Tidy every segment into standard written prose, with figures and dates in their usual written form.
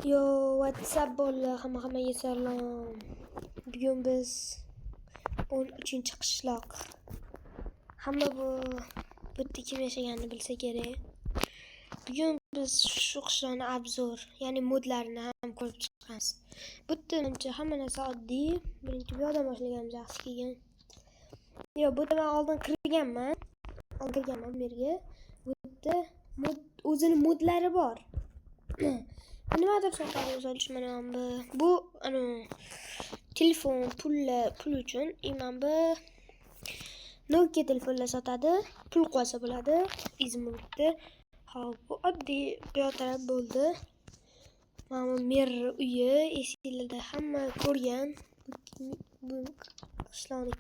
Yo, WhatsApp bolalar, hammaga salom. Bugun biz 13-qishloq. Hamma bu yerda kim yashaganini bilsa kerak. Bugun biz shu qishloqni obzor, ya'ni modlarini ham ko'rib chiqamiz. Bu yerda menimcha hamma narsa oddiy. Birinchi bu yoqdan boshlaganmiz, yaxshi kelgan. Yo, bu yerda men oldin kirganman. Bu yerga. Bu yerda o'zini modlari bor. Nimadir sotadi, misol uchun mana bu telefon pul uchun imam bu Nokia telefonlar sotadi, pul qo'ysa bo'ladi. Izmirda. Hop, bu oddiy taraf bo'ldi. Mana mer uyi esinglarda hamma ko'rgan. Bu qishloqni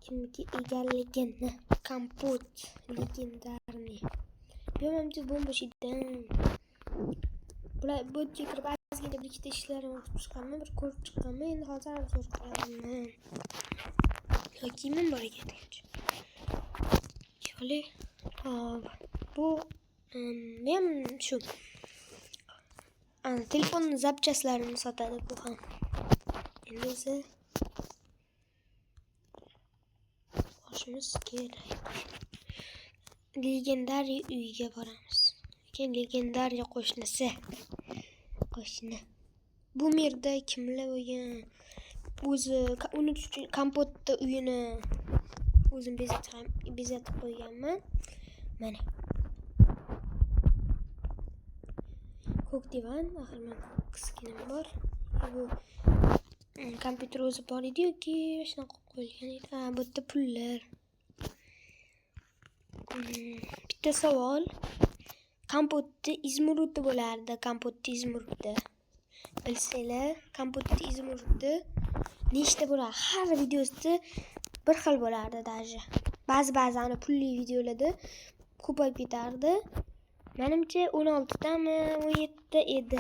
kimniki egalligini, kompot legendarniy. Menimcha bombashidan bular bu yerga kirib ozgina bir ikkita ishlarini o'qib chiqqanman, bir ko'rib chiqqanman. Endi hozir obzor qilaman. Yoki men bor ekan. Yo'li. Hop. Bu men shu telefon zapchaslarini sotadi bu ham. Endi esa boshimiz kerak. Legendariy uyga boramiz. Keyin legendariy qo'shni. Bu yerda kimlar bo'lgan? O'zi unutish uchun kompotda uyini o'zim bezatib qo'yganman. Mana. Ko'k divan, axir men kichkinam bor. Bu kompyuter o'zi bor edi-ku, shunaqa qo'yilgan edi. Bu yerda pullar. Bitta savol. Kompotda izmirudda bo'lardi, izmirudda. Bilsanglar, kompotda izmirudda nechta bo'ladi? Har videosida bir xil bo'lardi даже. Ba'zi ana pulli videolarda ko'payib ketardi. Menimcha 16 tami, 17 ta edi.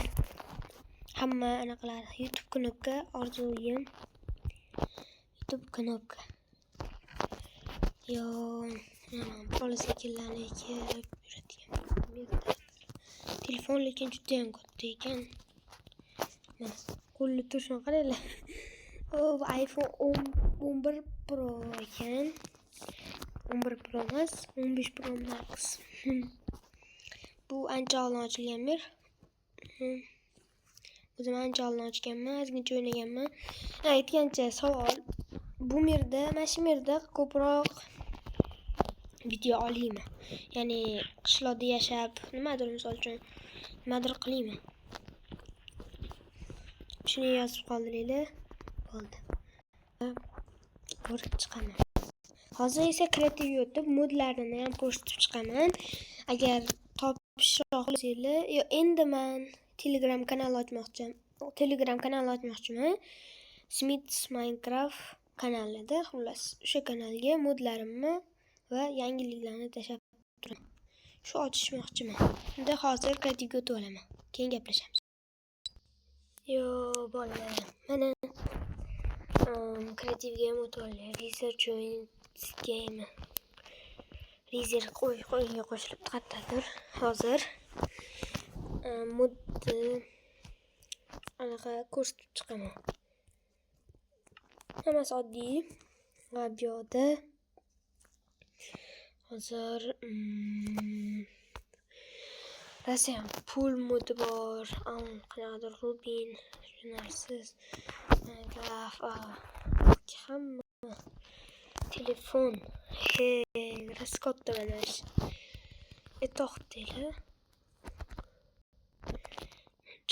Hamma anaqalar YouTube knopka, orzuyim. YouTube knopka. Yo, bola sekinlarni ekib yuradigan. Telefon lekin juda ham katta ekan. Mana qo'lni turishini qaranglar. Bu iPhone 11 Pro ekan. 11 Pro emas, 15 Pro Max. Bu ancha oldin ochilgan mer. O'zim ancha oldin ochganman, ozgincha o'ynaganman. Aytgancha savol. Bu yerda, mana shu yerda ko'proq video olaymi? Ya'ni qishloqda yashab, nimadir misol uchun nimadir qilaymi? Shuni yozib qoldiringlar. Bo'ldi. Ko'rib chiqaman. Hozir esa kreativ YouTube modlarini ham ko'rsatib chiqaman. Agar topishroq bo'lsanglar, endi men Telegram kanal ochmoqchiman. Smith Minecraft kanalida, xullas, o'sha kanalga modlarimni va yangiliklarni tashlab turaman. Shu ochishmoqchiman. Endi hozir kreativga o'tib olaman. Keyin gaplashamiz. Yo, bolalar. Mana kreativga ham o'tib olay. Research game. Research qo'yga qo'shilib qayerdadir. Hozir modni anaqa ko'rsatib chiqaman. Hammasi oddiy. Va bu yoqda hozir rasam pul modi bor. Qanaqadir Rubin, narsiz, graf, hamma telefon. Raskotda mana shu. To'xtanglar.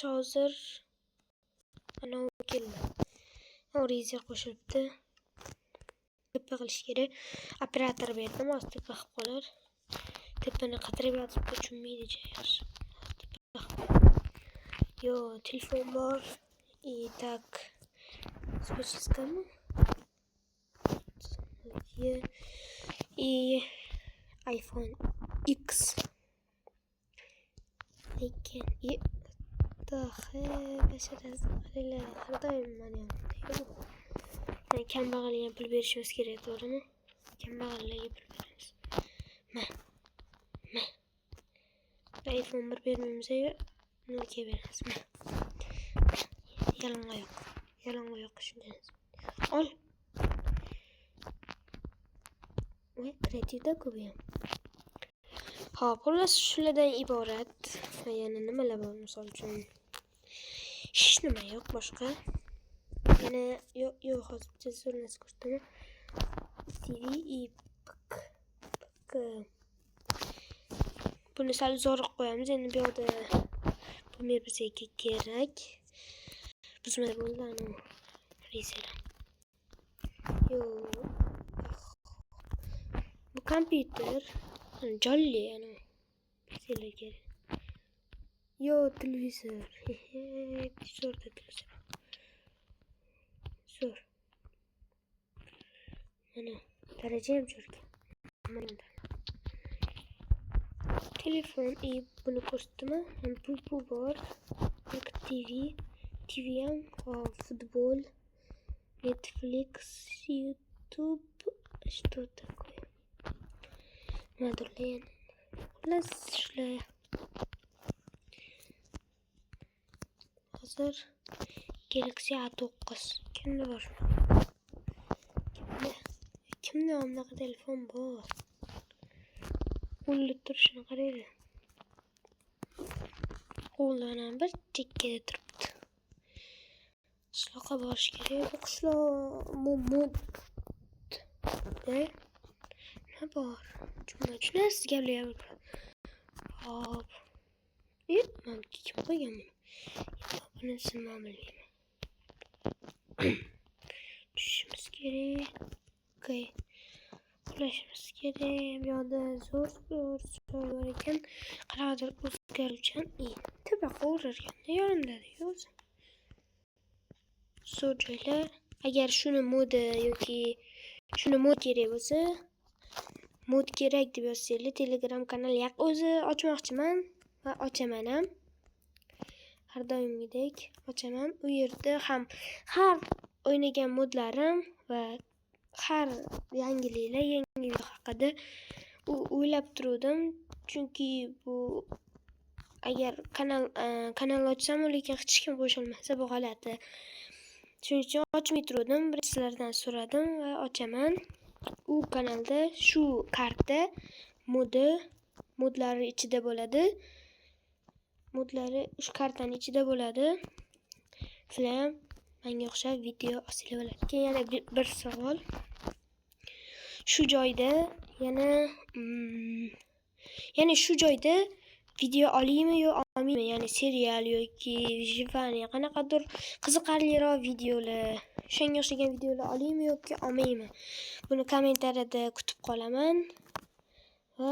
Hozir ana keldi. Orizer qo'shilibdi. Tepa qilish kerak. Operator berdim, ostida qilib qolar. Tepani qidirib yotibdi, tushunmaydi yaxshi. Yo, telefon bor. Так. Спочискамо. И iPhone X. Lekin kambag'alga pul berishimiz kerak, to'g'rimi? Kambag'allarga pul beramiz. iPhone 1 bermaymiz. Nolga berasizmi? Yalang'oyoq. Yalang'oyoq shunday. Ol. Voy, kreativda-ku bu ham. Hop, xullas shulardan iborat. Yana nimalar bor misol uchun? Hech nima yo'q boshqa. Yana yo'q hozircha zo'r narsa ko'rsataman. TV buni sal uzoqroq qo'yamiz. Endi bu yerda bu bizga kerak. Buzmada bo'ldi anu rezer. Yo'q. Bu kompyuter jonli anu bizlarga. Yo'q, televizor. Zo'rda televizor. Zo'r. Mana daraja ham zo'rga. Mana telefon buni ko'rsatdimi? Bu bor. TV ham, futbol, Netflix, YouTube, что такое? Madurlayan. Xullas shular. Hozir Galaxy A9 kimda bor? Kimda bunaqa telefon bor? Qo'lda turishini qaraydi. Qo'ldan bir chekkada turibdi. Qishloqqa borish kerak. Bu qishloq modda nima bor? Tushunasiz gaplayapman. Hop. Men kim qo'ygan buni? Bunisini men bilmayman. Tushimiz kerak. Okay. Ulaşımız kerak. Bu yoqda zo'r bor ekan. Qanaqadir o'zgaruvchan. Tabiiy qo'rarganda yonimda o'zi. Zo'r joylar. Agar shuni modi yoki shuni mod kerak bo'lsa, mod kerak deb yozsanglar, Telegram kanal o'zi ochmoqchiman va ochaman ham. Har doimgidek ochaman. U yerda ham har o'ynagan modlarim va har yangi video haqida o'ylab turdim. Chunki bu agar kanal ochsam, lekin hech kim qo'shilmasa bu g'alati. Shuning uchun ochmay turdim. Birinchilardan so'radim va ochaman. U kanalda shu karta modlari ichida bo'ladi. Modlari shu kartaning ichida bo'ladi. Sizlar ham menga o'xshab video olsanglar bo'ladi. Keyin yana bir savol. Shu joyda yana shu joyda video olaymi yo olmaymi? Ya'ni serial yoki jivani qanaqadir qiziqarliroq videolar, shunga o'xshagan videolar olaymi yoki olmaymi? Buni kommentariyada kutib qolaman. Va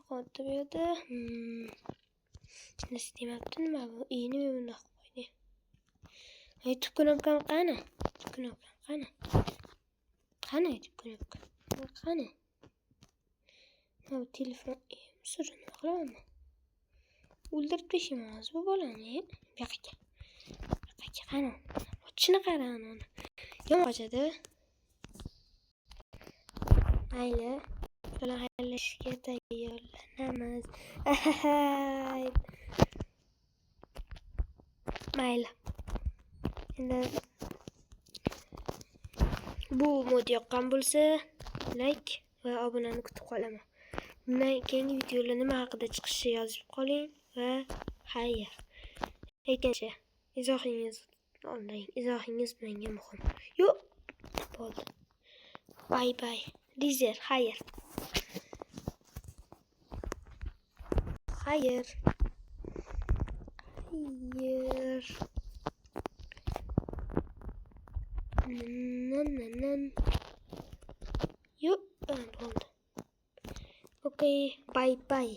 bu yerda nima demabdi, nima bu? Nima bunda qo'ydi? YouTube knopkam qani? Qani YouTube knopka? Qani? Bu telefon sirni qilaman. O'ldirib tashlaymiz bu bolani. Bu yoqqa. Qani? Ochishni qara uni. Yomg'ochadi. Mayli. Bilan xayrlashishga tayyorlanamiz. Mayli. Endi bu mod yoqqan bo'lsa, like va obunani kutib qolaman. Bundan keyingi videolar nima haqida chiqishi yozib qoling va xayr. Lekincha izohingiz menga muhim. Yo'q, bo'ldi. Bye. Lizer, xayr. Yo'q, bo'ldi. Okay, bye.